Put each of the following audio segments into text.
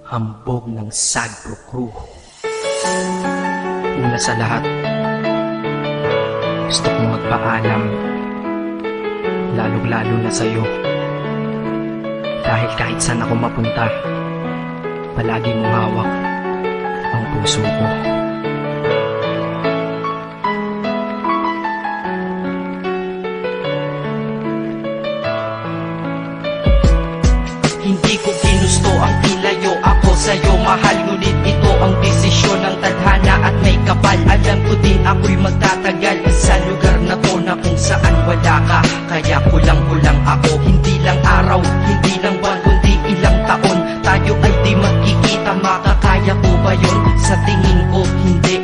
hambog ng Sagpro Crew. Una sa lahat, gusto kong magpaalam, lalong-lalo na sa'yo. Dahil kahit saan ako mapunta, palagi mong hawak ang puso ko. Hindi ko ginusto ang ilayo ako sa'yo, mahal. Ngunit ito ang desisyon ng tadhana at may kapal. Alam ko din ako'y magtatagal sa lugar na to na kung saan wala ka. Kaya kulang-kulang ako, hindi lang araw, hindi lang buwan, kundi ilang taon. Tayo ay di magkikita, makakaya ko ba yun? Sa tingin ko hindi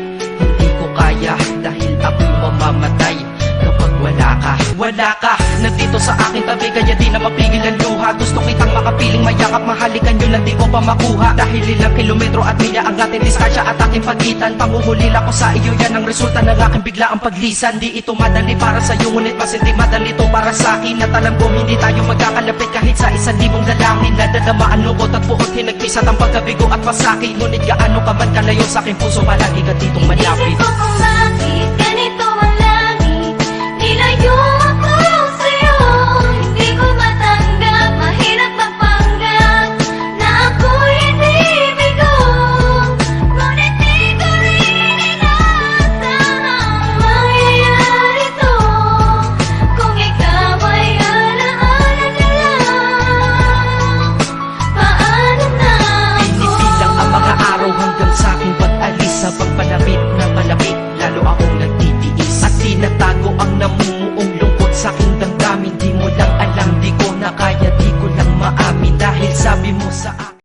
ko kaya. Dahil ako'y mamamatay kapag wala ka. Wala ka, nandito sa aking tabi, kaya di na mapigil ang luha. Gusto kitang makapiling, mayakap, mahalikan yun, hindi ko pa makuha. Dahil ilang kilometro at milya ang ating distansya at aking pagitan. Pangungulila ko sa iyo, yan ang resulta ng aking biglaang paglisan. Di ito madali para sa'yo, ngunit mas hindi madali ito para sa'kin. At alam ko hindi tayo magkakalapit kahit sa 1,000 dalangin. Nadadamaan lungkot at puot, hinagpisat ang pagkabigo at pasakit. Ngunit gaano ka man kalayo sa aking puso, palagi ka ditong malapit. Isip ko kung bakit ganito ang langit, nilayo